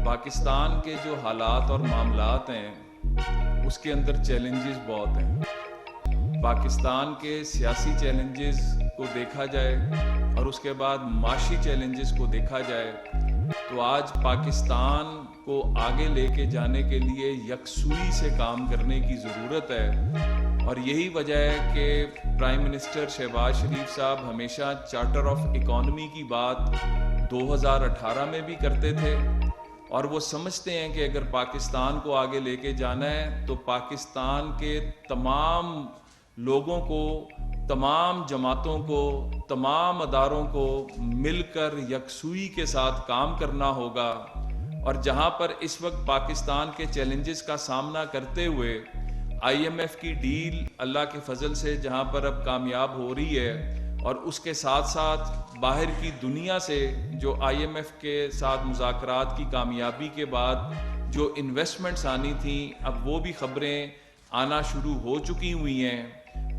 پاکستان کے جو حالات اور معاملات ہیں اس کے اندر چیلنجز بہت ہیں. پاکستان کے سیاسی چیلنجز کو دیکھا جائے اور اس کے بعد معاشی چیلنجز کو دیکھا جائے تو آج پاکستان کو آگے لے کے جانے کے لیے یکسوئی سے کام کرنے کی ضرورت ہے. اور یہی وجہ ہے کہ پرائم منسٹر شہباز شریف صاحب ہمیشہ چارٹر آف اکانومی کی بات 2018 میں بھی کرتے تھے اور وہ سمجھتے ہیں کہ اگر پاکستان کو آگے لے کے جانا ہے تو پاکستان کے تمام لوگوں کو، تمام جماعتوں کو، تمام اداروں کو مل کر یکسوئی کے ساتھ کام کرنا ہوگا. اور جہاں پر اس وقت پاکستان کے چیلنجز کا سامنا کرتے ہوئے آئی ایم ایف کی ڈیل اللہ کے فضل سے جہاں پر اب کامیاب ہو رہی ہے اور اس کے ساتھ ساتھ باہر کی دنیا سے جو آئی ایم ایف کے ساتھ مذاکرات کی کامیابی کے بعد جو انویسٹمنٹس آنی تھیں اب وہ بھی خبریں آنا شروع ہو چکی ہوئی ہیں.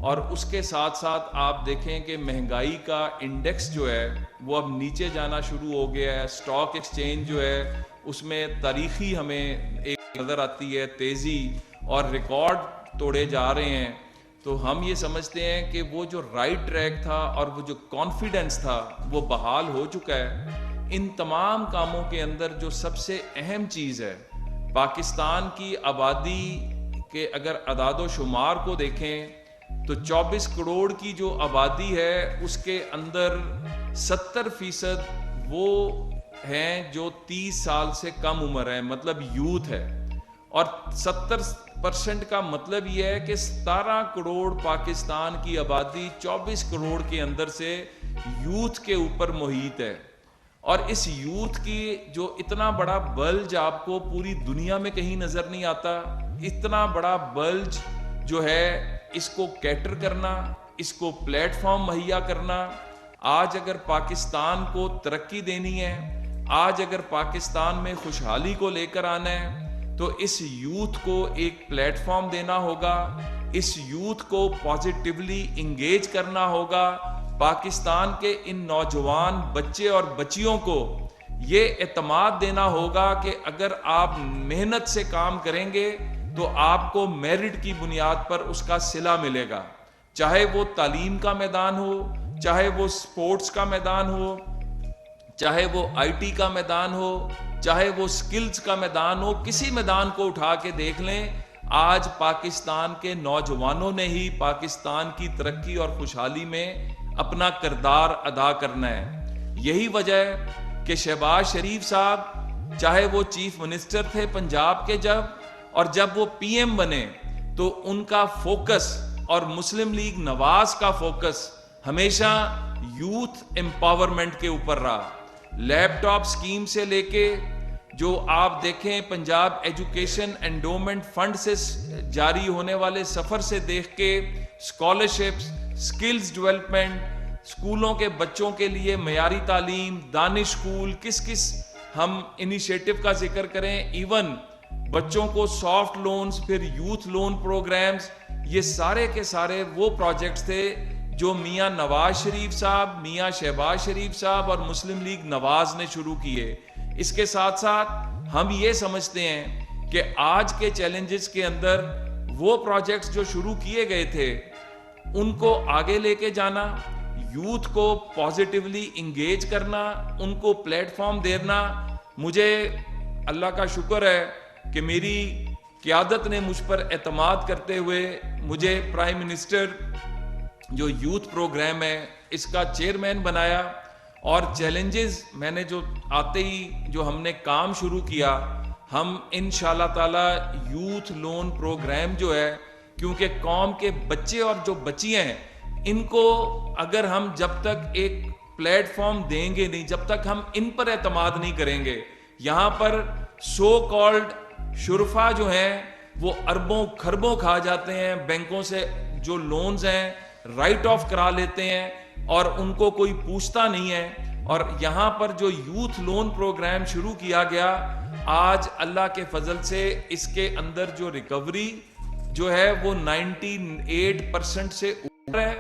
اور اس کے ساتھ ساتھ آپ دیکھیں کہ مہنگائی کا انڈیکس جو ہے وہ اب نیچے جانا شروع ہو گیا ہے. اسٹاک ایکسچینج جو ہے اس میں تاریخی ہمیں ایک نظر آتی ہے تیزی اور ریکارڈ توڑے جا رہے ہیں. تو ہم یہ سمجھتے ہیں کہ وہ جو رائٹ ٹریک تھا اور وہ جو کانفیڈنس تھا وہ بحال ہو چکا ہے. ان تمام کاموں کے اندر جو سب سے اہم چیز ہے پاکستان کی آبادی کے اگر اعداد و شمار کو دیکھیں تو 24 کروڑ کی جو آبادی ہے اس کے اندر 70% وہ ہیں جو 30 سال سے کم عمر ہے، مطلب یوتھ ہے. اور 70% کا مطلب یہ ہے کہ 17 کروڑ پاکستان کی آبادی 24 کروڑ کے اندر سے یوتھ کے اوپر محیط ہے. اور اس یوتھ کی جو اتنا بڑا بلج آپ کو پوری دنیا میں کہیں نظر نہیں آتا، اتنا بڑا بلج جو ہے اس کو کیٹر کرنا، اس کو پلیٹ فارم مہیا کرنا. آج اگر پاکستان کو ترقی دینی ہے، آج اگر پاکستان میں خوشحالی کو لے کر آنا ہے تو اس یوتھ کو ایک پلیٹ فارم دینا ہوگا، اس یوتھ کو پازیٹیولی انگیج کرنا ہوگا. پاکستان کے ان نوجوان بچے اور بچیوں کو یہ اعتماد دینا ہوگا کہ اگر آپ محنت سے کام کریں گے تو آپ کو میرٹ کی بنیاد پر اس کا صلہ ملے گا. چاہے وہ تعلیم کا میدان ہو، چاہے وہ سپورٹس کا میدان ہو، چاہے وہ آئی ٹی کا میدان ہو، چاہے وہ سکلز کا میدان ہو. کسی میدان کو اٹھا کے دیکھ لیں، آج پاکستان کے نوجوانوں نے ہی پاکستان کی ترقی اور خوشحالی میں اپنا کردار ادا کرنا ہے. یہی وجہ ہے کہ شہباز شریف صاحب چاہے وہ چیف منسٹر تھے پنجاب کے جب وہ پی ایم بنے تو ان کا فوکس اور مسلم لیگ نواز کا فوکس ہمیشہ یوتھ امپاورمنٹ کے اوپر رہا. لیپ ٹاپ سکیم سے لے کے جو آپ دیکھیں پنجاب ایجوکیشن انڈومنٹ فنڈ سے جاری ہونے والے سفر سے دیکھ کے اسکالرشپس، سکلز ڈیولپمنٹ، اسکولوں کے بچوں کے لیے معیاری تعلیم، دانش اسکول، کس ہم انیشیٹو کا ذکر کریں، ایون بچوں کو سافٹ لونز، پھر یوتھ لون پروگرامز، یہ سارے کے سارے وہ پروجیکٹس تھے جو میاں نواز شریف صاحب، میاں شہباز شریف صاحب اور مسلم لیگ نواز نے شروع کیے. اس کے ساتھ ساتھ ہم یہ سمجھتے ہیں کہ آج کے چیلنجز کے اندر وہ پروجیکٹس جو شروع کیے گئے تھے ان کو آگے لے کے جانا، یوتھ کو پازیٹیولی انگیج کرنا، ان کو پلیٹ فارم دینا. مجھے اللہ کا شکر ہے کہ میری قیادت نے مجھ پر اعتماد کرتے ہوئے مجھے پرائم منسٹر جو یوتھ پروگرام ہے اس کا چیئرمین بنایا. اور چیلنجز میں نے جو آتے ہی جو ہم نے کام شروع کیا، ہم انشاءاللہ تعالی یوتھ لون پروگرام جو ہے، کیونکہ قوم کے بچے اور جو بچیاں ہیں ان کو اگر ہم جب تک ایک پلیٹ فارم دیں گے نہیں، جب تک ہم ان پر اعتماد نہیں کریں گے، یہاں پر سو کالڈ شرفا جو ہیں وہ اربوں کھربوں کھا جاتے ہیں، بینکوں سے جو لونز ہیں رائٹ آف کرا لیتے ہیں اور ان کو کوئی پوچھتا نہیں ہے. اور یہاں پر جو یوتھ لون پروگرام شروع کیا گیا، آج اللہ کے فضل سے اس کے اندر جو ریکوری جو ہے وہ 98% سے اوپر ہے.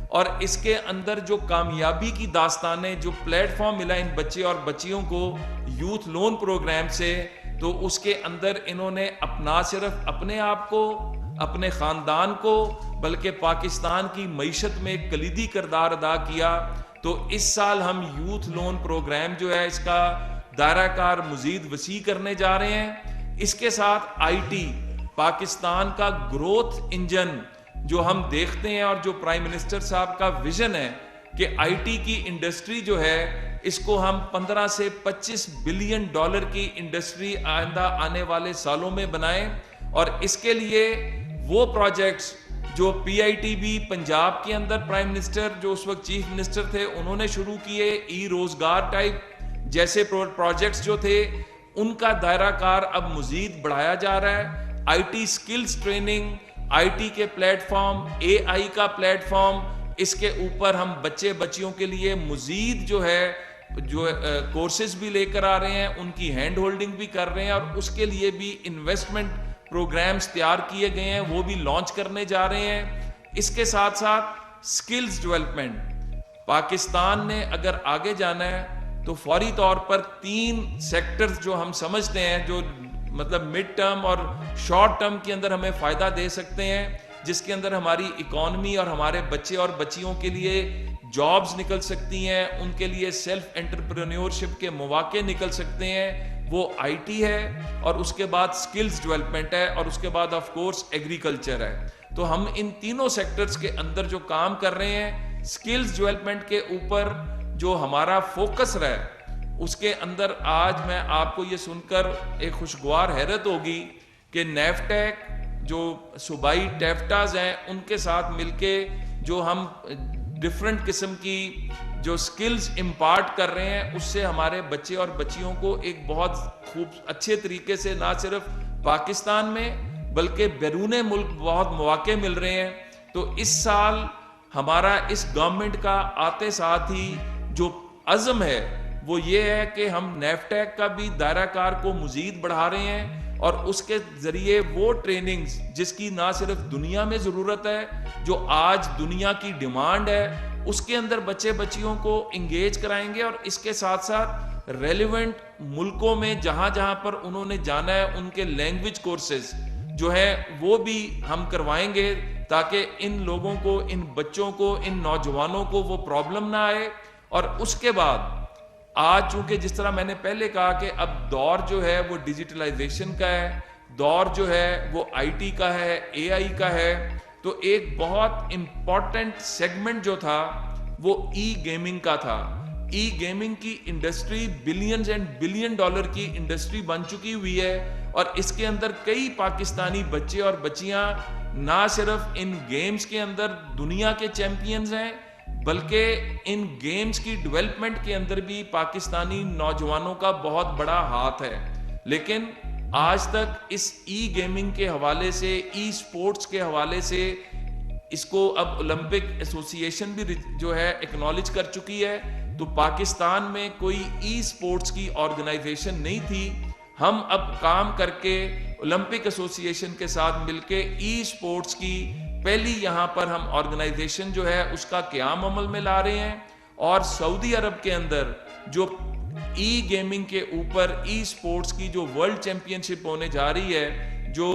اور اس کے اندر جو کامیابی کی داستانیں، جو پلیٹ فارم ملا ان بچے اور بچیوں کو یوتھ لون پروگرام سے، تو اس کے اندر انہوں نے نہ صرف اپنے آپ کو، اپنے خاندان کو، بلکہ پاکستان کی معیشت میں ایک کلیدی کردار ادا کیا. تو اس سال ہم یوتھ لون پروگرام جو ہے اس کا دائرہ کار مزید وسیع کرنے جا رہے ہیں. اس کے ساتھ آئی ٹی پاکستان کا گروتھ انجن جو ہم دیکھتے ہیں، اور جو پرائم منسٹر صاحب کا ویژن ہے کہ آئی ٹی کی انڈسٹری جو ہے اس کو ہم 15 سے 25 بلین ڈالر کی انڈسٹری آئندہ آنے والے سالوں میں بنائیں. اور اس کے لیے وہ پروجیکٹس جو پی آئی ٹی بی پنجاب کے اندر پرائم منسٹر جو اس وقت چیف منسٹر تھے انہوں نے شروع کیے، ای روزگار ٹائپ جیسے پروجیکٹس جو تھے، ان کا دائرہ کار اب مزید بڑھایا جا رہا ہے. I T skills training, I T کے پلیٹ فارم، اے آئی کا پلیٹ فارم، اس کے اوپر ہم بچے بچیوں کے لیے مزید جو ہے کورسز بھی لے کر آ رہے ہیں، ان کی ہینڈ ہولڈنگ بھی کر رہے ہیں، اور اس کے لیے بھی انویسٹمنٹ پروگرامز تیار کیے گئے ہیں، وہ بھی لانچ کرنے جا رہے ہیں. اس کے ساتھ ساتھ سکلز ڈیولپمنٹ، پاکستان نے اگر آگے جانا ہے تو فوری طور پر 3 سیکٹرز جو ہم سمجھتے ہیں جو مطلب مڈ ٹرم اور شارٹ ٹرم کے اندر ہمیں فائدہ دے سکتے ہیں، جس کے اندر ہماری اکانومی اور ہمارے بچے اور بچیوں کے لیے جابز نکل سکتی ہیں، ان کے لیے سیلف انٹرپرینیورشپ کے مواقع نکل سکتے ہیں، وہ آئی ٹی ہے، اور اس کے بعد سکلز ڈیولپمنٹ ہے، اور اس کے بعد آف کورس ایگریکلچر ہے. تو ہم ان تینوں سیکٹرز کے اندر جو کام کر رہے ہیں، سکلز ڈیولپمنٹ کے اوپر جو ہمارا فوکس رہا ہے، اس کے اندر آج میں آپ کو یہ سن کر ایک خوشگوار حیرت ہوگی کہ نیفٹیک جو صوبائی ٹیفٹاز ہیں ان کے ساتھ مل کے جو ہم ڈفرنٹ قسم کی جو سکلز امپارٹ کر رہے ہیں، اس سے ہمارے بچے اور بچیوں کو ایک بہت خوب اچھے طریقے سے نہ صرف پاکستان میں بلکہ بیرون ملک بہت مواقع مل رہے ہیں. تو اس سال ہمارا اس گورنمنٹ کا آتے ساتھ ہی جو عزم ہے وہ یہ ہے کہ ہم نیفٹیک کا بھی دائرہ کار کو مزید بڑھا رہے ہیں، اور اس کے ذریعے وہ ٹریننگز جس کی نہ صرف دنیا میں ضرورت ہے، جو آج دنیا کی ڈیمانڈ ہے، اس کے اندر بچے بچیوں کو انگیج کرائیں گے. اور اس کے ساتھ ساتھ ریلیونٹ ملکوں میں جہاں جہاں پر انہوں نے جانا ہے ان کے لینگویج کورسز جو ہے وہ بھی ہم کروائیں گے، تاکہ ان لوگوں کو، ان بچوں کو، ان نوجوانوں کو وہ پرابلم نہ آئے. اور اس کے بعد آج چونکہ جس طرح میں نے پہلے کہا کہ اب دور جو ہے وہ ڈیجیٹلائزیشن کا ہے، دور جو ہے وہ آئی ٹی کا ہے، اے آئی کا ہے، تو ایک بہت امپورٹنٹ سیگمنٹ جو تھا وہ ای گیمنگ کا تھا. ای گیمنگ کی industry billions and billion dollar کی انڈسٹری بن چکی ہوئی ہے، اور اس کے اندر کئی پاکستانی بچے اور بچیاں نہ صرف ان گیمز کے اندر دنیا کے چیمپئنز ہیں، بلکہ ان گیمز کی ڈیولپمنٹ کے اندر بھی پاکستانی نوجوانوں کا بہت بڑا ہاتھ ہے. لیکن آج تک اس ای گیمنگ کے حوالے سے، ای سپورٹس کے حوالے سے، اس کو اب اولمپک ایسوسی ایشن بھی جو ہے ایکنالج کر چکی ہے. تو پاکستان میں کوئی ای سپورٹس کی آرگنائزیشن نہیں تھی. ہم اب کام کر کے اولمپک ایسوسی ایشن کے ساتھ مل کے ای سپورٹس کی پہلی یہاں پر ہم آرگنائزیشن جو ہے اس کا قیام عمل میں لا رہے ہیں. اور سعودی عرب کے اندر جو ای گیمنگ کے اوپر ای سپورٹس کی جو ورلڈ چیمپئن شپ ہونے جا رہی ہے، جو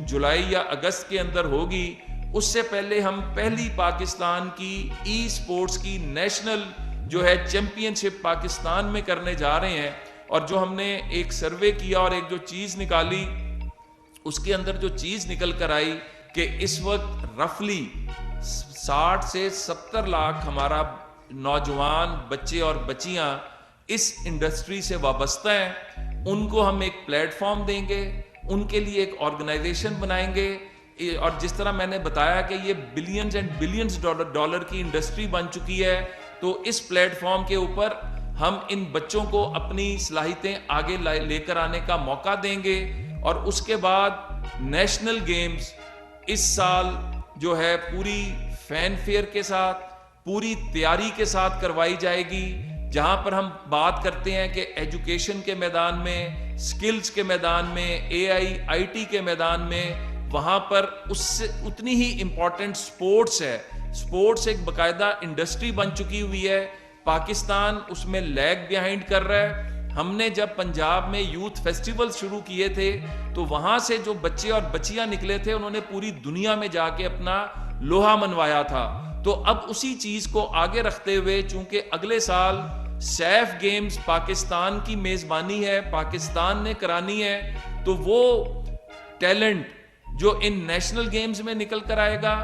جولائی یا اگست کے اندر ہوگی، اس سے پہلے ہم پہلی پاکستان کی ای سپورٹس کی نیشنل جو ہے چیمپئن شپ پاکستان میں کرنے جا رہے ہیں. اور جو ہم نے ایک سروے کیا اور ایک جو چیز نکالی، اس کے اندر جو چیز نکل کر آئی کہ اس وقت رفلی 60 سے 70 لاکھ ہمارا نوجوان بچے اور بچیاں اس انڈسٹری سے وابستہ ہیں. ان کو ہم ایک پلیٹ فارم دیں گے، ان کے لیے ایک آرگنائزیشن بنائیں گے. اور جس طرح میں نے بتایا کہ یہ بلینز اینڈ بلینز ڈالر کی انڈسٹری بن چکی ہے، تو اس پلیٹ فارم کے اوپر ہم ان بچوں کو اپنی صلاحیتیں آگے لے کر آنے کا موقع دیں گے. اور اس کے بعد نیشنل گیمز اس سال جو ہے پوری فین فیئر کے ساتھ، پوری تیاری کے ساتھ کروائی جائے گی، جہاں پر ہم بات کرتے ہیں کہ ایجوکیشن کے میدان میں، سکلز کے میدان میں، اے آئی ٹی کے میدان میں، وہاں پر اس سے اتنی ہی امپورٹنٹ سپورٹس ہے. سپورٹس ایک باقاعدہ انڈسٹری بن چکی ہوئی ہے. پاکستان اس میں لیگ بیہائنڈ کر رہا ہے. ہم نے جب پنجاب میں یوتھ فیسٹیول شروع کیے تھے تو وہاں سے جو بچے اور بچیاں نکلے تھے انہوں نے پوری دنیا میں جا کے اپنا لوہا منوایا تھا. تو اب اسی چیز کو آگے رکھتے ہوئے چونکہ اگلے سال سیف گیمز پاکستان کی میزبانی ہے, پاکستان نے کرانی ہے, تو وہ ٹیلنٹ جو ان نیشنل گیمز میں نکل کر آئے گا,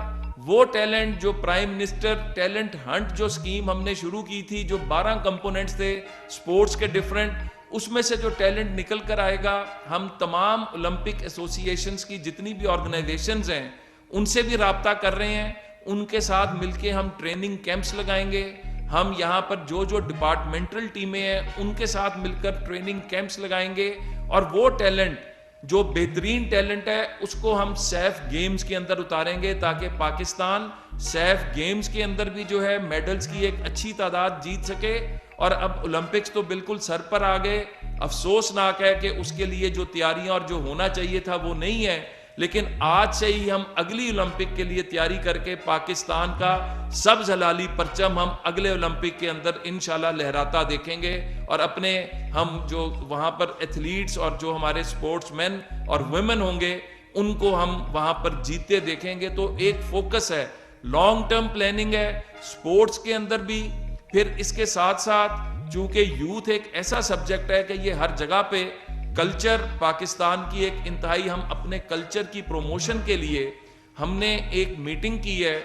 وہ ٹیلنٹ جو پرائم منسٹر ٹیلنٹ ہنٹ جو سکیم ہم نے شروع کی تھی, جو 12 کمپوننٹس تھے سپورٹس کے ڈیفرنٹ, اس میں سے جو ٹیلنٹ نکل کر آئے گا, ہم تمام اولمپک ایسوسی ایشنز کی جتنی بھی آرگنائزیشنز ہیں ان سے بھی رابطہ کر رہے ہیں. ان کے ساتھ مل کے ہم ٹریننگ کیمپس لگائیں گے. ہم یہاں پر جو ڈپارٹمنٹل ٹیمیں ہیں ان کے ساتھ مل کر ٹریننگ کیمپس لگائیں گے, اور وہ ٹیلنٹ جو بہترین ٹیلنٹ ہے اس کو ہم سیف گیمز کے اندر اتاریں گے, تاکہ پاکستان سیف گیمز کے اندر بھی جو ہے میڈلز کی ایک اچھی تعداد جیت سکے. اور اب اولمپکس تو بالکل سر پر آ گئے. افسوسناک ہے کہ اس کے لیے جو تیاریاں اور جو ہونا چاہیے تھا وہ نہیں ہے, لیکن آج سے ہی ہم اگلی اولمپک کے لیے تیاری کر کے پاکستان کا سبز ہلالی پرچم ہم اگلے اولمپک کے اندر انشاءاللہ لہراتا دیکھیں گے, اور اپنے ہم جو وہاں پر ایتھلیٹس اور جو ہمارے سپورٹس مین اور ویمن ہوں گے ان کو ہم وہاں پر جیتے دیکھیں گے. تو ایک فوکس ہے, لانگ ٹرم پلاننگ ہے سپورٹس کے اندر بھی. پھر اس کے ساتھ ساتھ چونکہ یوتھ ایک ایسا سبجیکٹ ہے کہ یہ ہر جگہ پہ کلچر پاکستان کی ایک انتہائی, ہم اپنے کلچر کی پروموشن کے لیے ہم نے ایک میٹنگ کی ہے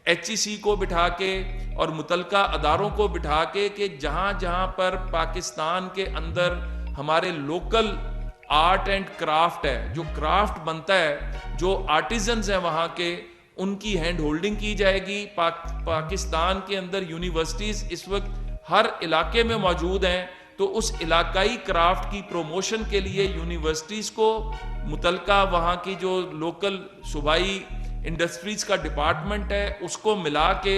HEC کو بٹھا کے اور متعلقہ اداروں کو بٹھا کے, کہ جہاں جہاں پر پاکستان کے اندر ہمارے لوکل آرٹ اینڈ کرافٹ ہے, جو کرافٹ بنتا ہے, جو آرٹیزنز ہیں وہاں کے, ان کی ہینڈ ہولڈنگ کی جائے گی. پاکستان کے اندر یونیورسٹیز اس وقت ہر علاقے میں موجود ہیں, تو اس علاقائی کرافٹ کی پروموشن کے لیے یونیورسٹیز کو متعلقہ وہاں کی جو لوکل صوبائی انڈسٹریز کا ڈپارٹمنٹ ہے اس کو ملا کے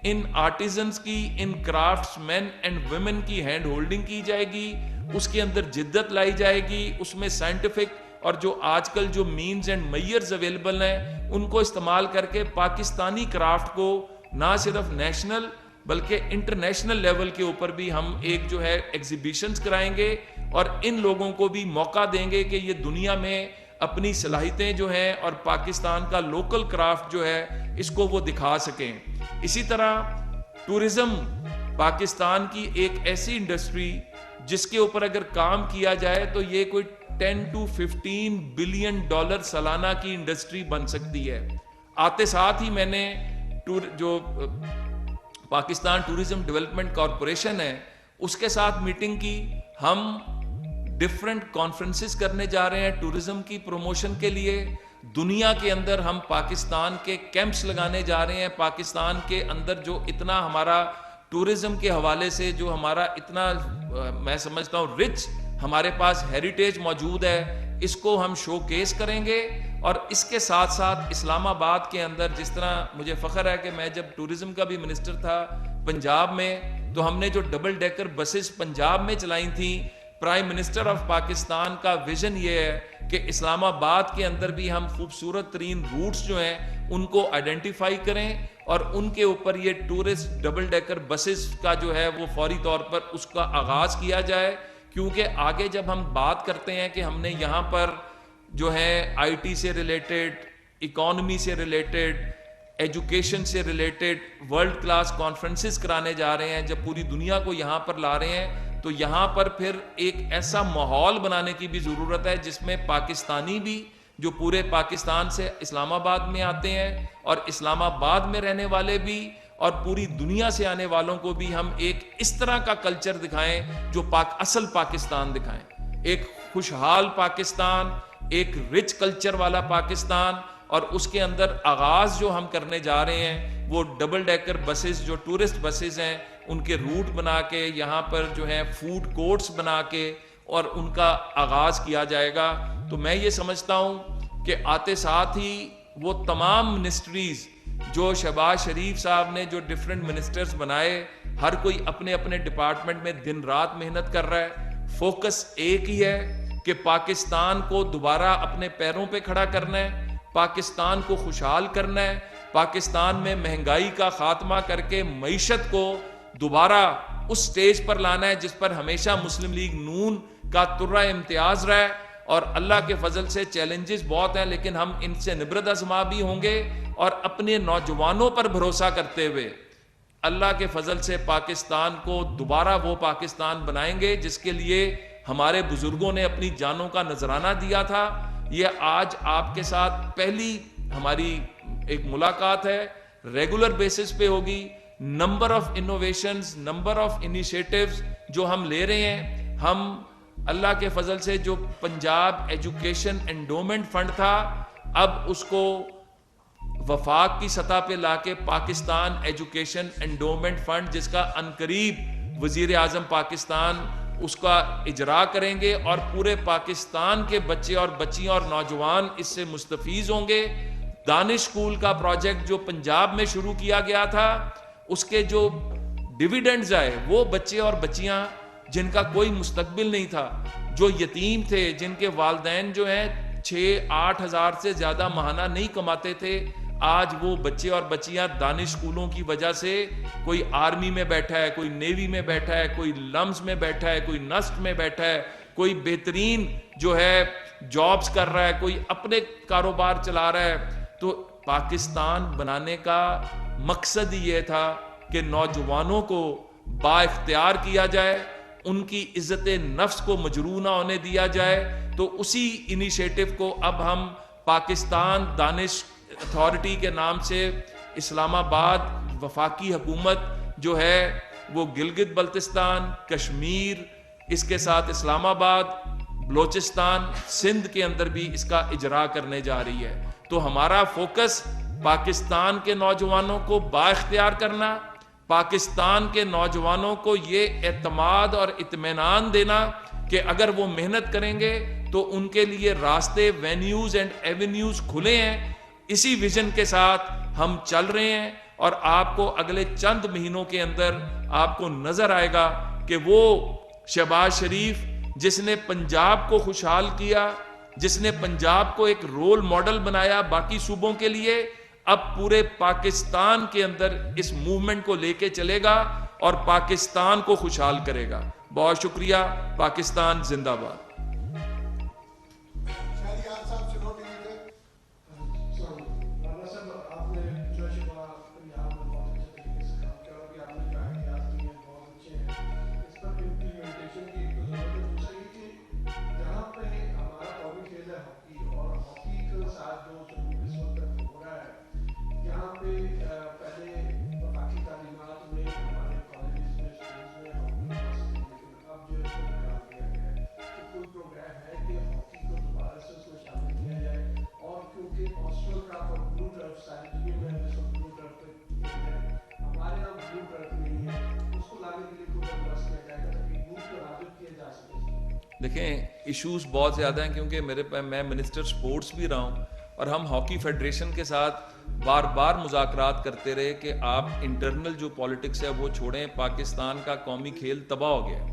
ان آرٹیزنز کی, ان کرافٹس مین اینڈ ویمن کی ہینڈ ہولڈنگ کی جائے گی, اس کے اندر جدت لائی جائے گی, اس میں سائنٹیفک اور جو آج کل جو مینز اینڈ میئرز اویلیبل ہیں ان کو استعمال کر کے پاکستانی کرافٹ کو نہ صرف نیشنل بلکہ انٹرنیشنل لیول کے اوپر بھی ہم ایک جو ہے ایگزیبیشنز کرائیں گے, اور ان لوگوں کو بھی موقع دیں گے کہ یہ دنیا میں اپنی صلاحیتیں جو ہیں اور پاکستان کا لوکل کرافٹ جو ہے اس کو وہ دکھا سکیں. اسی طرح ٹورزم پاکستان کی ایک ایسی انڈسٹری جس کے اوپر اگر کام کیا جائے تو یہ کوئی 10 to 15 بلین ڈالر سالانہ کی انڈسٹری بن سکتی ہے. آتے ساتھ ہی میں نے جو پاکستان ٹورزم ڈیولپمنٹ کارپوریشن ہے اس کے ساتھ میٹنگ کی. ہم ڈفرنٹ کانفرنسز کرنے جا رہے ہیں ٹورزم کی پروموشن کے لیے. دنیا کے اندر ہم پاکستان کے کیمپس لگانے جا رہے ہیں. پاکستان کے اندر جو اتنا ہمارا ٹورزم کے حوالے سے جو ہمارا اتنا میں سمجھتا ہوں رچ ہمارے پاس ہیریٹیج موجود ہے, اس کو ہم شو کیس کریں گے. اور اس کے ساتھ ساتھ اسلام آباد کے اندر جس طرح مجھے فخر ہے کہ میں جب ٹورزم کا بھی منسٹر تھا پنجاب میں, تو ہم نے جو ڈبل ڈیکر بسز پنجاب میں چلائیں تھیں, پرائم منسٹر آف پاکستان کا ویژن یہ ہے کہ اسلام آباد کے اندر بھی ہم خوبصورت ترین روٹس جو ہیں ان کو آئیڈینٹیفائی کریں اور ان کے اوپر یہ ٹورسٹ ڈبل ڈیکر بسز کا جو ہے وہ فوری طور پر اس کا آغاز کیا جائے. کیونکہ آگے جب ہم بات کرتے ہیں کہ ہم نے یہاں پر جو ہے آئی ٹی سے ریلیٹڈ, اکانومی سے ریلیٹڈ, ایجوکیشن سے ریلیٹڈ ورلڈ کلاس کانفرنسز کرانے جا رہے ہیں, جب پوری دنیا کو یہاں پر لا رہے ہیں, تو یہاں پر پھر ایک ایسا ماحول بنانے کی بھی ضرورت ہے جس میں پاکستانی بھی جو پورے پاکستان سے اسلام آباد میں آتے ہیں اور اسلام آباد میں رہنے والے بھی اور پوری دنیا سے آنے والوں کو بھی ہم ایک اس طرح کا کلچر دکھائیں جو اصل پاکستان دکھائیں. ایک خوشحال پاکستان, ایک رچ کلچر والا پاکستان, اور اس کے اندر آغاز جو ہم کرنے جا رہے ہیں وہ ڈبل ڈیکر بسز جو ٹورسٹ بسز ہیں ان کے روٹ بنا کے یہاں پر جو ہے فوڈ کورٹس بنا کے اور ان کا آغاز کیا جائے گا. تو میں یہ سمجھتا ہوں کہ آتے ساتھ ہی وہ تمام منسٹریز جو شہباز شریف صاحب نے جو ڈفرینٹ منسٹرز بنائے, ہر کوئی اپنے اپنے ڈپارٹمنٹ میں دن رات محنت کر رہا ہے. فوکس ایک ہی ہے کہ پاکستان کو دوبارہ اپنے پیروں پہ کھڑا کرنا ہے, پاکستان کو خوشحال کرنا ہے, پاکستان میں مہنگائی کا خاتمہ کر کے معیشت کو دوبارہ اس سٹیج پر لانا ہے جس پر ہمیشہ مسلم لیگ نون کا ترہ امتیاز رہا ہے. اور اللہ کے فضل سے چیلنجز بہت ہیں لیکن ہم ان سے نبرد آزما بھی ہوں گے اور اپنے نوجوانوں پر بھروسہ کرتے ہوئے اللہ کے فضل سے پاکستان کو دوبارہ وہ پاکستان بنائیں گے جس کے لیے ہمارے بزرگوں نے اپنی جانوں کا نذرانہ دیا تھا. یہ آج آپ کے ساتھ پہلی ہماری ایک ملاقات ہے, ریگولر بیسس پہ ہوگی. Number of innovations, number of initiatives جو ہم لے رہے ہیں, ہم اللہ کے فضل سے جو پنجاب ایجوکیشن انڈومنٹ فنڈ تھا اب اس کو وفاق کی سطح پہ لا کے پاکستان ایجوکیشن انڈومنٹ فنڈ, جس کا عنقریب وزیر اعظم پاکستان اس کا اجرا کریں گے اور پورے پاکستان کے بچے اور بچیاں اور نوجوان اس سے مستفیض ہوں گے. دانش اسکول کا پروجیکٹ جو پنجاب میں شروع کیا گیا تھا اس کے جو ڈیویڈنڈز آئے وہ بچے اور بچیاں جن کا کوئی مستقبل نہیں تھا, جو یتیم تھے, جن کے والدین جو ہیں 6-8 ہزار سے زیادہ ماہانہ نہیں کماتے تھے, آج وہ بچے اور بچیاں دانش اسکولوں کی وجہ سے کوئی آرمی میں بیٹھا ہے, کوئی نیوی میں بیٹھا ہے, کوئی لمز میں بیٹھا ہے, کوئی نسٹ میں بیٹھا ہے, کوئی بہترین جو ہے جابز کر رہا ہے, کوئی اپنے کاروبار چلا رہا ہے. تو پاکستان بنانے کا مقصد یہ تھا کہ نوجوانوں کو با اختیار کیا جائے, ان کی عزت نفس کو مجروح نہ ہونے دیا جائے. تو اسی انیشیٹو کو اب ہم پاکستان دانش اتھارٹی کے نام سے اسلام آباد وفاقی حکومت جو ہے وہ گلگت بلتستان, کشمیر, اس کے ساتھ اسلام آباد, بلوچستان, سندھ کے اندر بھی اس کا اجرا کرنے جا رہی ہے. تو ہمارا فوکس پاکستان کے نوجوانوں کو با اختیار کرنا, پاکستان کے نوجوانوں کو یہ اعتماد اور اطمینان دینا کہ اگر وہ محنت کریں گے تو ان کے لیے راستے, وینیوز اینڈ ایونیوز کھلے ہیں. اسی ویژن کے ساتھ ہم چل رہے ہیں اور آپ کو اگلے چند مہینوں کے اندر آپ کو نظر آئے گا کہ وہ شہباز شریف جس نے پنجاب کو خوشحال کیا, جس نے پنجاب کو ایک رول ماڈل بنایا باقی صوبوں کے لیے, اب پورے پاکستان کے اندر اس موومنٹ کو لے کے چلے گا اور پاکستان کو خوشحال کرے گا. بہت شکریہ. پاکستان زندہ باد. دیکھیں ایشوز بہت زیادہ ہیں کیونکہ میں منسٹر سپورٹس بھی رہا ہوں اور ہم ہاکی فیڈریشن کے ساتھ بار بار مذاکرات کرتے رہے کہ آپ انٹرنل جو پولیٹکس ہے وہ چھوڑیں, پاکستان کا قومی کھیل تباہ ہو گیا.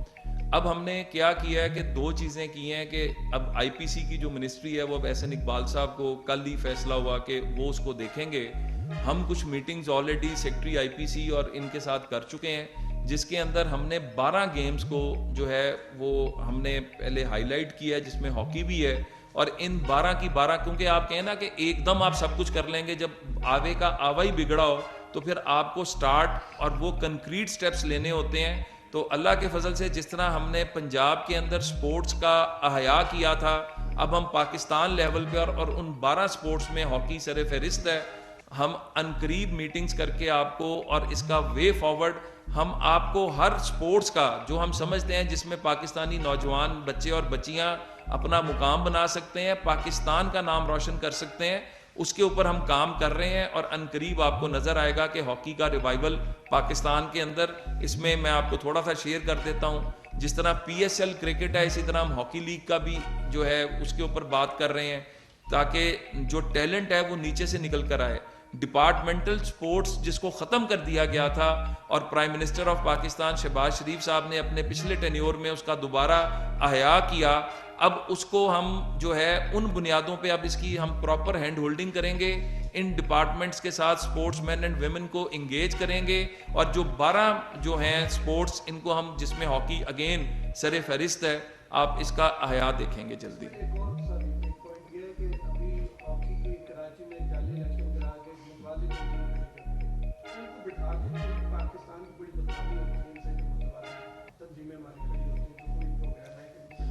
اب ہم نے کیا کیا ہے کہ 2 چیزیں کی ہیں کہ اب آئی پی سی کی جو منسٹری ہے وہ اب احسن اقبال صاحب کو کل ہی فیصلہ ہوا کہ وہ اس کو دیکھیں گے. ہم کچھ میٹنگز آلریڈی سیکٹری آئی پی سی اور ان کے ساتھ کر چکے ہیں جس کے اندر ہم نے 12 گیمز کو جو ہے وہ ہم نے پہلے ہائی لائٹ کیا ہے جس میں ہاکی بھی ہے. اور ان 12 کی 12 کیونکہ آپ کہیں نا کہ ایک دم آپ سب کچھ کر لیں گے, جب آوے کا آوا ہی بگڑا ہو تو پھر آپ کو سٹارٹ اور وہ کنکریٹ سٹیپس لینے ہوتے ہیں. تو اللہ کے فضل سے جس طرح ہم نے پنجاب کے اندر سپورٹس کا احیاء کیا تھا, اب ہم پاکستان لیول پہ اور ان 12 سپورٹس میں ہاکی سر فہرست ہے. ہم عنقریب میٹنگز کر کے آپ کو اور اس کا وے فارورڈ ہم آپ کو ہر سپورٹس کا جو ہم سمجھتے ہیں جس میں پاکستانی نوجوان بچے اور بچیاں اپنا مقام بنا سکتے ہیں, پاکستان کا نام روشن کر سکتے ہیں, اس کے اوپر ہم کام کر رہے ہیں. اور عنقریب آپ کو نظر آئے گا کہ ہاکی کا ریوائول پاکستان کے اندر, اس میں میں آپ کو تھوڑا سا شیئر کر دیتا ہوں. جس طرح پی ایس ایل کرکٹ ہے اسی طرح ہم ہاکی لیگ کا بھی جو ہے اس کے اوپر بات کر رہے ہیں تاکہ جو ٹیلنٹ ہے وہ نیچے سے نکل کر آئے. ڈپارٹمنٹل سپورٹس جس کو ختم کر دیا گیا تھا اور prime minister of Pakistan Shehbaz Sharif صاحب نے اپنے پچھلے ٹینیور میں اس کا دوبارہ احیاء کیا, اب اس کو ہم جو ہے ان بنیادوں پہ اب اس کی ہم پراپر ہینڈ ہولڈنگ کریں گے ان ڈپارٹمنٹس کے ساتھ اسپورٹس مین اینڈ ویمن کو انگیج کریں گے, اور جو 12 جو ہیں اسپورٹس ان کو ہم, جس میں ہاکی اگین سر فہرست ہے, آپ اس کا احیا دیکھیں گے جلدی.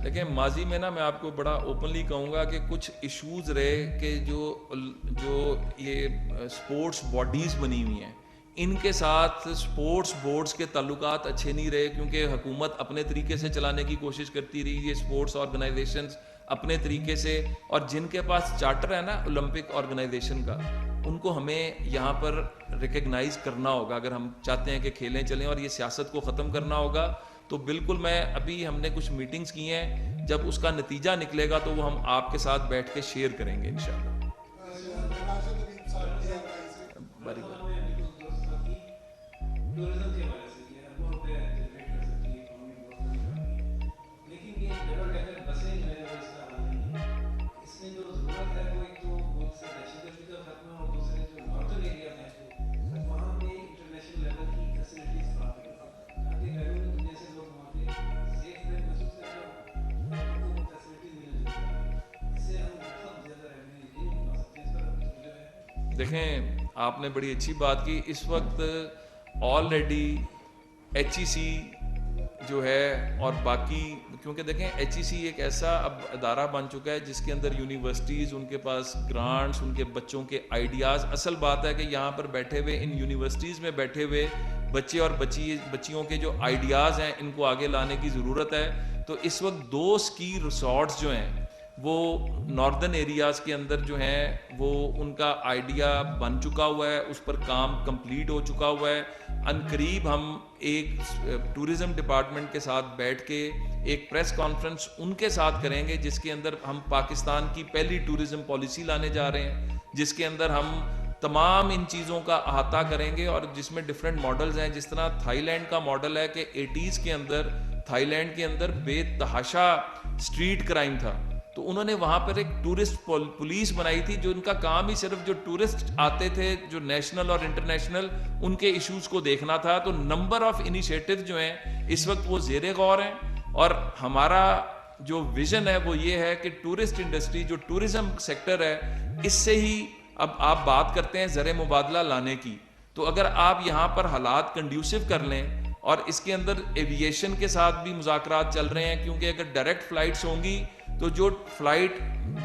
دیکھیں ماضی میں نا, میں آپ کو بڑا اوپنلی کہوں گا کہ کچھ ایشوز رہے کہ جو یہ اسپورٹس باڈیز بنی ہوئی ہیں ان کے ساتھ اسپورٹس بورڈز کے تعلقات اچھے نہیں رہے, کیونکہ حکومت اپنے طریقے سے چلانے کی کوشش کرتی رہی, یہ اسپورٹس آرگنائزیشنز اپنے طریقے سے, اور جن کے پاس چارٹر ہے نا اولمپک آرگنائزیشن کا, ان کو ہمیں یہاں پر ریکگنائز کرنا ہوگا اگر ہم چاہتے ہیں کہ کھیلیں چلیں اور یہ سیاست کو ختم کرنا ہوگا. تو بالکل میں ابھی ہم نے کچھ میٹنگز کی ہیں, جب اس کا نتیجہ نکلے گا تو وہ ہم آپ کے ساتھ بیٹھ کے شیئر کریں گے انشاءاللہ. دیکھیں آپ نے بڑی اچھی بات کی. اس وقت آلریڈی ایچ ای سی جو ہے اور باقی, کیونکہ دیکھیں ایچ ای سی ایک ایسا اب ادارہ بن چکا ہے جس کے اندر یونیورسٹیز, ان کے پاس گرانٹس, ان کے بچوں کے آئیڈیاز. اصل بات ہے کہ یہاں پر بیٹھے ہوئے ان یونیورسٹیز میں بیٹھے ہوئے بچے اور بچیوں کے جو آئیڈیاز ہیں ان کو آگے لانے کی ضرورت ہے. تو اس وقت 2 اسکی ریسارٹس جو ہیں وہ ناردرن ایریاز کے اندر جو ہیں وہ ان کا آئیڈیا بن چکا ہوا ہے, اس پر کام کمپلیٹ ہو چکا ہوا ہے. عنقریب ہم ایک ٹورزم ڈپارٹمنٹ کے ساتھ بیٹھ کے ایک پریس کانفرنس ان کے ساتھ کریں گے, جس کے اندر ہم پاکستان کی پہلی ٹورزم پالیسی لانے جا رہے ہیں, جس کے اندر ہم تمام ان چیزوں کا احاطہ کریں گے, اور جس میں ڈفرینٹ ماڈلز ہیں. جس طرح تھائی لینڈ کا ماڈل ہے کہ 80s کے اندر تھائی لینڈ کے اندر بے تحاشا اسٹریٹ کرائم تھا, تو انہوں نے وہاں پر ایک ٹورسٹ پولیس بنائی تھی, جو ان کا کام ہی صرف جو ٹورسٹ آتے تھے جو نیشنل اور انٹرنیشنل, ان کے ایشوز کو دیکھنا تھا. تو نمبر آف انیشیٹو جو ہیں اس وقت وہ زیر غور ہیں, اور ہمارا جو ویژن ہے وہ یہ ہے کہ ٹورسٹ انڈسٹری, جو ٹورزم سیکٹر ہے, اس سے ہی اب آپ بات کرتے ہیں زر مبادلہ لانے کی. تو اگر آپ یہاں پر حالات کنڈیوسو کر لیں, اور اس کے اندر ایوییشن کے ساتھ بھی مذاکرات چل رہے ہیں, کیونکہ اگر ڈائریکٹ فلائٹس ہوں گی تو جو فلائٹ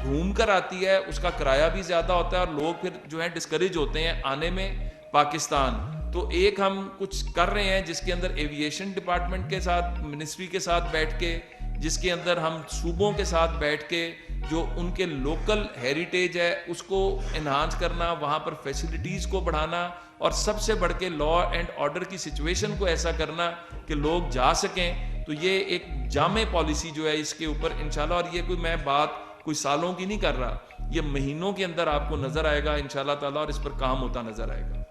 گھوم کر آتی ہے اس کا کرایہ بھی زیادہ ہوتا ہے, اور لوگ پھر جو ہیں ڈسکریج ہوتے ہیں آنے میں پاکستان. تو ایک ہم کچھ کر رہے ہیں جس کے اندر ایوییشن ڈپارٹمنٹ کے ساتھ, منسٹری کے ساتھ بیٹھ کے, جس کے اندر ہم صوبوں کے ساتھ بیٹھ کے جو ان کے لوکل ہیریٹیج ہے اس کو انہانس کرنا, وہاں پر فیسلٹیز کو بڑھانا, اور سب سے بڑھ کے لا اینڈ آرڈر کی سچویشن کو ایسا کرنا کہ لوگ جا سکیں. تو یہ ایک جامع پالیسی جو ہے اس کے اوپر انشاءاللہ, اور یہ کوئی میں بات کوئی سالوں کی نہیں کر رہا, یہ مہینوں کے اندر آپ کو نظر آئے گا انشاءاللہ تعالیٰ, اور اس پر کام ہوتا نظر آئے گا.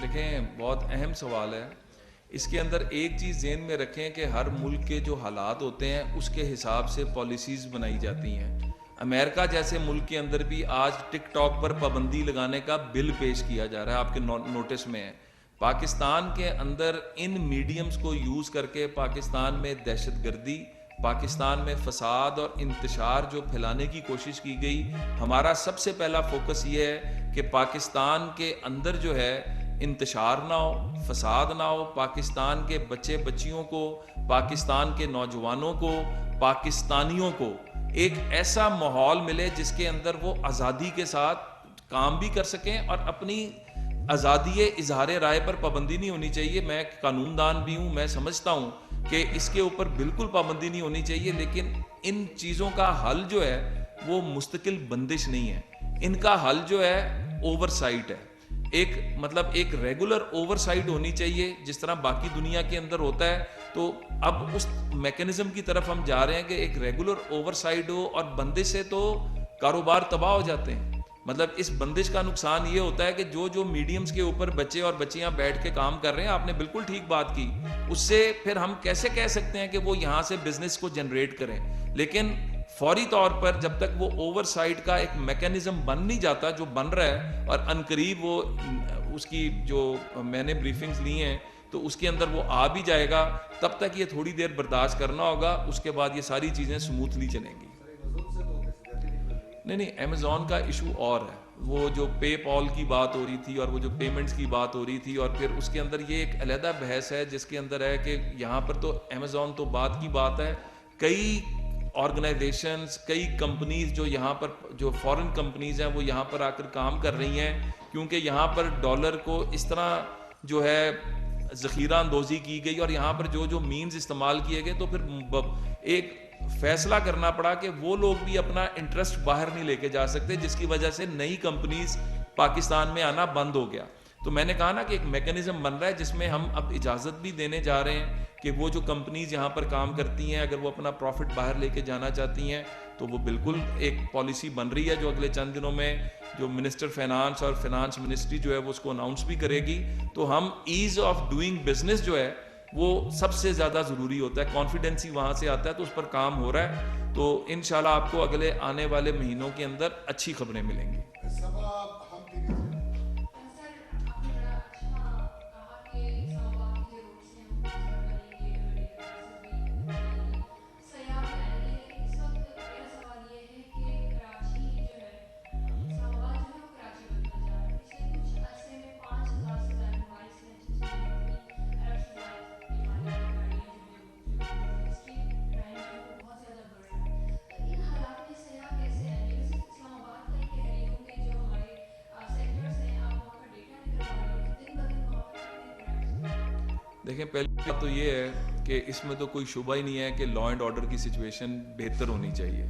دیکھیں بہت اہم سوال ہے. اس کے اندر ایک چیز ذہن میں رکھیں کہ ہر ملک کے جو حالات ہوتے ہیں اس کے حساب سے پالیسیز بنائی جاتی ہیں. امریکہ جیسے ملک کے اندر بھی آج ٹک ٹاک پر پابندی لگانے کا بل پیش کیا جا رہا ہے, آپ کے نوٹس میں ہے. پاکستان کے اندر ان میڈیمز کو یوز کر کے پاکستان میں دہشت گردی, پاکستان میں فساد اور انتشار جو پھیلانے کی کوشش کی گئی. ہمارا سب سے پہلا فوکس یہ ہے کہ پاکستان کے اندر جو ہے انتشار نہ ہو, فساد نہ ہو, پاکستان کے بچے بچیوں کو, پاکستان کے نوجوانوں کو, پاکستانیوں کو ایک ایسا ماحول ملے جس کے اندر وہ آزادی کے ساتھ کام بھی کر سکیں, اور اپنی آزادی اظہار رائے پر پابندی نہیں ہونی چاہیے. میں قانون دان بھی ہوں, میں سمجھتا ہوں کہ اس کے اوپر بالکل پابندی نہیں ہونی چاہیے, لیکن ان چیزوں کا حل جو ہے وہ مستقل بندش نہیں ہے, ان کا حل جو ہے اوور سائٹ ہے. ایک مطلب ایک ریگولر اوور سائٹ ہونی چاہیے جس طرح باقی دنیا کے اندر ہوتا ہے. تو اب اس میکینزم کی طرف ہم جا رہے ہیں کہ ایک ریگولر اوور سائٹ ہو, اور بندش سے تو کاروبار تباہ ہو جاتے ہیں. مطلب اس بندش کا نقصان یہ ہوتا ہے کہ جو میڈیمز کے اوپر بچے اور بچیاں بیٹھ کے کام کر رہے ہیں, آپ نے بالکل ٹھیک بات کی, اس سے پھر ہم کیسے کہہ سکتے ہیں کہ وہ یہاں سے بزنس کو جنریٹ کریں. لیکن فوری طور پر جب تک وہ اوور سائٹ کا ایک میکینزم بن نہیں جاتا, جو بن رہا ہے, اور عنقریب وہ اس کی جو میں نے بریفنگز لی ہیں تو اس کے اندر وہ آ بھی جائے گا, تب تک یہ تھوڑی دیر برداشت کرنا ہوگا, اس کے بعد یہ ساری چیزیں سموتھلی چلیں گی. نہیں, امیزون کا ایشو اور ہے, وہ جو پے پال کی بات ہو رہی تھی اور وہ جو پیمنٹس کی بات ہو رہی تھی, اور پھر اس کے اندر یہ ایک علیحدہ بحث ہے جس کے اندر ہے کہ یہاں پر تو امیزون تو بات کی بات ہے, کئی آرگنائزیشنز, کئی کمپنیز جو یہاں پر جو فورن کمپنیز ہیں وہ یہاں پر آ کر کام کر رہی ہیں, کیونکہ یہاں پر ڈالر کو اس طرح جو ہے ذخیرہ اندوزی کی گئی, اور یہاں پر جو مینز استعمال کیے گئے, تو پھر ایک فیصلہ کرنا پڑا کہ وہ لوگ بھی اپنا انٹرسٹ باہر نہیں لے کے جا سکتے, جس کی وجہ سے نئی کمپنیز پاکستان میں آنا بند ہو گیا. تو میں نے کہا نا کہ ایک میکینزم بن رہا ہے جس میں ہم اب اجازت بھی دینے جا رہے ہیں کہ وہ جو کمپنیز یہاں پر کام کرتی ہیں, اگر وہ اپنا پروفٹ باہر لے کے جانا چاہتی ہیں تو وہ بالکل ایک پالیسی بن رہی ہے جو اگلے چند دنوں میں جو منسٹر فائنانس اور فائنانس منسٹری جو ہے وہ اس کو اناؤنس بھی کرے گی. تو ہم ایز آف ڈوئنگ بزنس جو ہے وہ سب سے زیادہ ضروری ہوتا ہے, کانفیڈنس ہی وہاں سے آتا ہے, تو اس پر کام ہو رہا ہے. تو انشاءاللہ آپ کو اگلے آنے والے مہینوں کے اندر اچھی خبریں ملیں گی. دیکھیں, پہلی بات تو یہ ہے کہ اس میں تو کوئی شبہ ہی نہیں ہے کہ لا اینڈ آرڈر کی سچویشن بہتر ہونی چاہیے.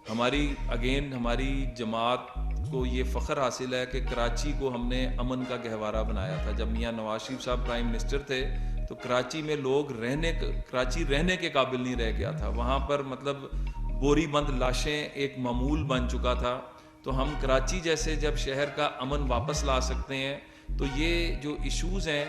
ہماری جماعت کو یہ فخر حاصل ہے کہ کراچی کو ہم نے امن کا گہوارہ بنایا تھا. جب میاں نواز شریف صاحب پرائم منسٹر تھے تو کراچی میں لوگ کراچی رہنے کے قابل نہیں رہ گیا تھا. وہاں پر مطلب بوری بند لاشیں ایک معمول بن چکا تھا. تو ہم کراچی جیسے جب شہر کا امن واپس لا سکتے ہیں, تو یہ جو ایشوز ہیں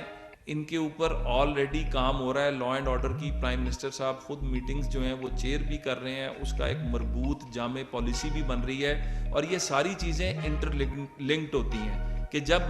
ان کے اوپر آلریڈی کام ہو رہا ہے. لا اینڈ آرڈر کی پرائم منسٹر صاحب خود میٹنگز جو ہیں وہ چیئر بھی کر رہے ہیں, اس کا ایک مربوط جامع پالیسی بھی بن رہی ہے. اور یہ ساری چیزیں انٹر لنکڈ ہوتی ہیں کہ جب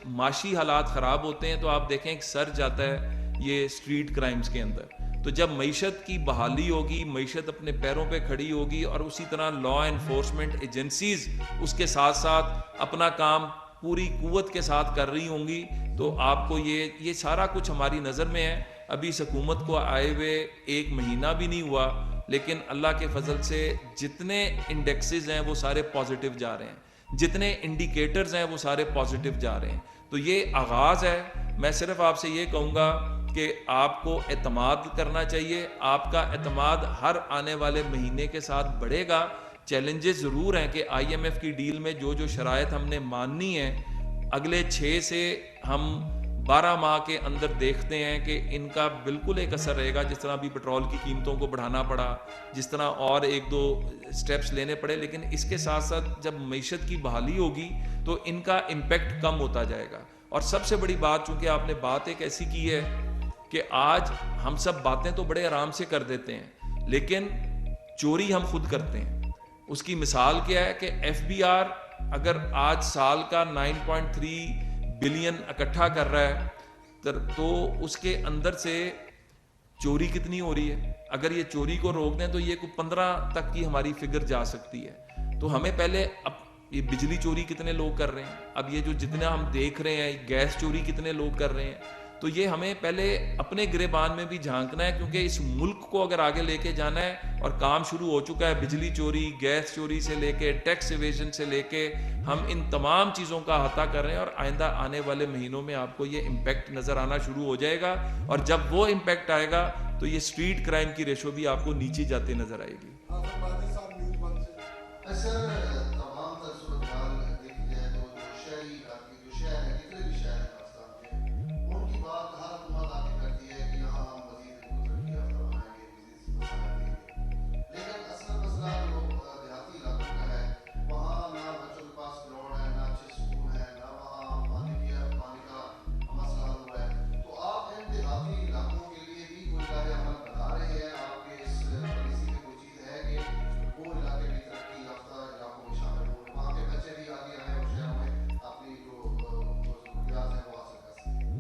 معاشی حالات خراب ہوتے ہیں تو آپ دیکھیں ایک سر جاتا ہے یہ اسٹریٹ کرائمز کے اندر. تو جب معیشت کی بحالی ہوگی, معیشت اپنے پیروں پہ کھڑی ہوگی, اور اسی طرح لا انفورسمنٹ ایجنسیز اس کے ساتھ ساتھ اپنا کام پوری قوت کے ساتھ کر رہی ہوں گی, تو آپ کو یہ سارا کچھ ہماری نظر میں ہے. ابھی اس حکومت کو آئے ہوئے 1 مہینہ بھی نہیں ہوا, لیکن اللہ کے فضل سے جتنے انڈیکسز ہیں وہ سارے پازیٹیو جا رہے ہیں, جتنے انڈیکیٹرز ہیں وہ سارے پازیٹیو جا رہے ہیں. تو یہ آغاز ہے. میں صرف آپ سے یہ کہوں گا کہ آپ کو اعتماد کرنا چاہیے. آپ کا اعتماد ہر آنے والے مہینے کے ساتھ بڑھے گا. چیلنجز ضرور ہیں کہ آئی ایم ایف کی ڈیل میں جو شرائط ہم نے ماننی ہے, اگلے 6 سے ہم 12 ماہ کے اندر دیکھتے ہیں کہ ان کا بالکل ایک اثر رہے گا. جس طرح بھی پٹرول کی قیمتوں کو بڑھانا پڑا, جس طرح اور 1-2 سٹیپس لینے پڑے, لیکن اس کے ساتھ ساتھ جب معیشت کی بحالی ہوگی تو ان کا امپیکٹ کم ہوتا جائے گا. اور سب سے بڑی بات, چونکہ آپ نے بات ایک ایسی کی ہے کہ آج ہم سب باتیں تو بڑے آرام سے کر دیتے ہیں, لیکن چوری ہم خود کرتے ہیں. اس کی مثال کیا ہے کہ ایف بی آر اگر آج سال کا 9.3 بلین اکٹھا کر رہا ہے تو اس کے اندر سے چوری کتنی ہو رہی ہے. اگر یہ چوری کو روک دیں تو یہ 15 تک کی ہماری فگر جا سکتی ہے. تو ہمیں پہلے یہ بجلی چوری کتنے لوگ کر رہے ہیں, اب یہ جو جتنا ہم دیکھ رہے ہیں گیس چوری کتنے لوگ کر رہے ہیں. تو یہ ہمیں پہلے اپنے گریبان میں بھی جھانکنا ہے, کیونکہ اس ملک کو اگر آگے لے کے جانا ہے, اور کام شروع ہو چکا ہے بجلی چوری, گیس چوری سے لے کے ٹیکس ایویژن سے لے کے, ہم ان تمام چیزوں کا احاطہ کر رہے ہیں, اور آئندہ آنے والے مہینوں میں آپ کو یہ امپیکٹ نظر آنا شروع ہو جائے گا, اور جب وہ امپیکٹ آئے گا تو یہ اسٹریٹ کرائم کی ریشو بھی آپ کو نیچے جاتے نظر آئے گی.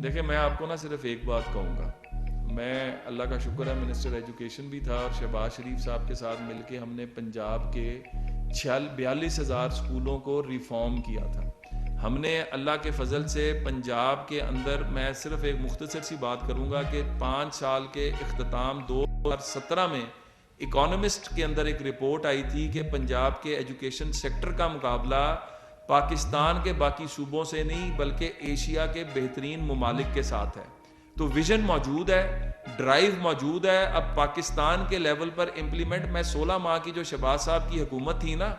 دیکھیں میں آپ کو نا صرف ایک بات کہوں گا, میں اللہ کا شکر ہے منسٹر ایجوکیشن بھی تھا, اور شہباز شریف صاحب کے ساتھ مل کے ہم نے پنجاب کے 42,000 اسکولوں کو ریفارم کیا تھا. ہم نے اللہ کے فضل سے پنجاب کے اندر, میں صرف ایک مختصر سی بات کروں گا کہ 5 سال کے اختتام 2017 میں اکانومسٹ کے اندر ایک رپورٹ آئی تھی کہ پنجاب کے ایجوکیشن سیکٹر کا مقابلہ پاکستان کے باقی صوبوں سے نہیں بلکہ ایشیا کے بہترین ممالک کے ساتھ ہے. تو ویژن موجود ہے, ڈرائیو موجود ہے, اب پاکستان کے لیول پر امپلیمنٹ. میں 16 ماہ کی جو شہباز صاحب کی حکومت تھی نا,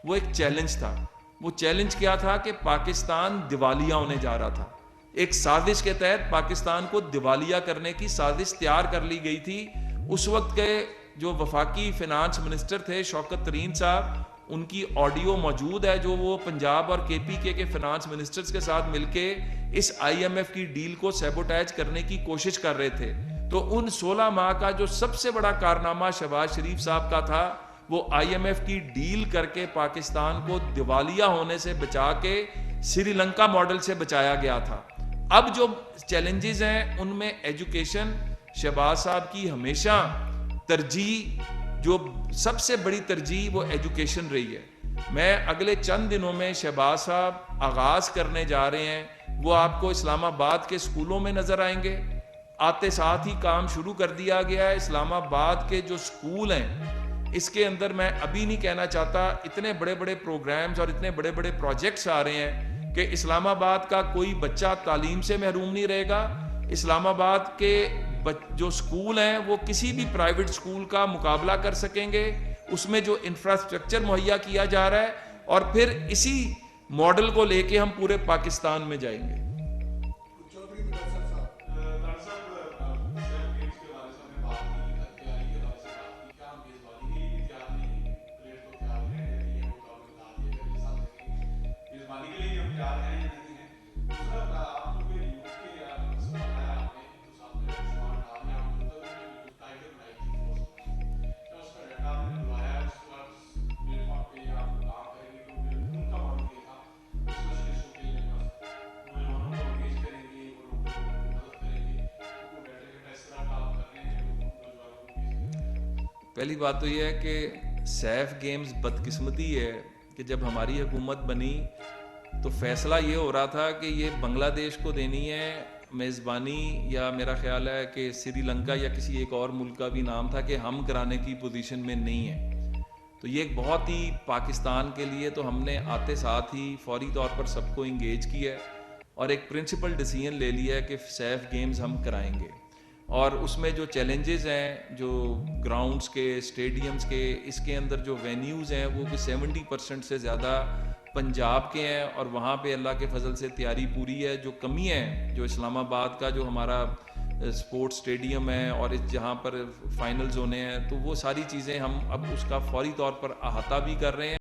وہ ایک چیلنج تھا. وہ چیلنج کیا تھا کہ پاکستان دیوالیہ ہونے جا رہا تھا. ایک سازش کے تحت پاکستان کو دیوالیہ کرنے کی سازش تیار کر لی گئی تھی. اس وقت کے جو وفاقی فنانس منسٹر تھے شوکت ترین صاحب, ان کی آڈیو موجود ہے جو وہ پنجاب اور کے پی کے فنانس منسٹرز کے ساتھ مل کے اس آئی ایم ایف کی ڈیل کو سیبوٹیج کرنے کی کوشش کر رہے تھے. تو ان 16 ماہ کا جو سب سے بڑا کارنامہ شہباز شریف صاحب کا تھا, وہ آئی ایم ایف کی ڈیل کر کے پاکستان کو دیوالیہ ہونے سے بچا کے سری لنکا ماڈل سے بچایا گیا تھا. اب جو چیلنجز ہیں ان میں ایجوکیشن, شہباز صاحب کی ہمیشہ ترجیح, جو سب سے بڑی ترجیح وہ ایجوکیشن رہی ہے. میں اگلے چند دنوں میں شہباز صاحب آغاز کرنے جا رہے ہیں, وہ آپ کو اسلام آباد کے اسکولوں میں نظر آئیں گے. آتے ساتھ ہی کام شروع کر دیا گیا ہے. اسلام آباد کے جو اسکول ہیں اس کے اندر میں ابھی نہیں کہنا چاہتا, اتنے بڑے بڑے پروگرامز اور اتنے بڑے بڑے پروجیکٹس آ رہے ہیں کہ اسلام آباد کا کوئی بچہ تعلیم سے محروم نہیں رہے گا. اسلام آباد کے جو اسکول ہیں وہ کسی بھی پرائیویٹ اسکول کا مقابلہ کر سکیں گے. اس میں جو انفراسٹرکچر مہیا کیا جا رہا ہے, اور پھر اسی ماڈل کو لے کے ہم پورے پاکستان میں جائیں گے. پہلی بات تو یہ ہے کہ سیف گیمز بدقسمتی ہے کہ جب ہماری حکومت بنی تو فیصلہ یہ ہو رہا تھا کہ یہ بنگلہ دیش کو دینی ہے میزبانی, یا میرا خیال ہے کہ سری لنکا یا کسی ایک اور ملک کا بھی نام تھا, کہ ہم کرانے کی پوزیشن میں نہیں ہیں. تو یہ ایک بہت ہی پاکستان کے لیے, تو ہم نے آتے ساتھ ہی فوری طور پر سب کو انگیج کیا ہے اور ایک پرنسپل ڈیسیژن لے لیا ہے کہ سیف گیمز ہم کرائیں گے. اور اس میں جو چیلنجز ہیں, جو گراؤنڈز کے, اسٹیڈیمز کے, اس کے اندر جو وینیوز ہیں وہ 70% سے زیادہ پنجاب کے ہیں, اور وہاں پہ اللہ کے فضل سے تیاری پوری ہے. جو کمی ہے, جو اسلام آباد کا جو ہمارا اسپورٹس اسٹیڈیم ہے اور اس جہاں پر فائنلز ہونے ہیں, تو وہ ساری چیزیں ہم اب اس کا فوری طور پر احاطہ بھی کر رہے ہیں.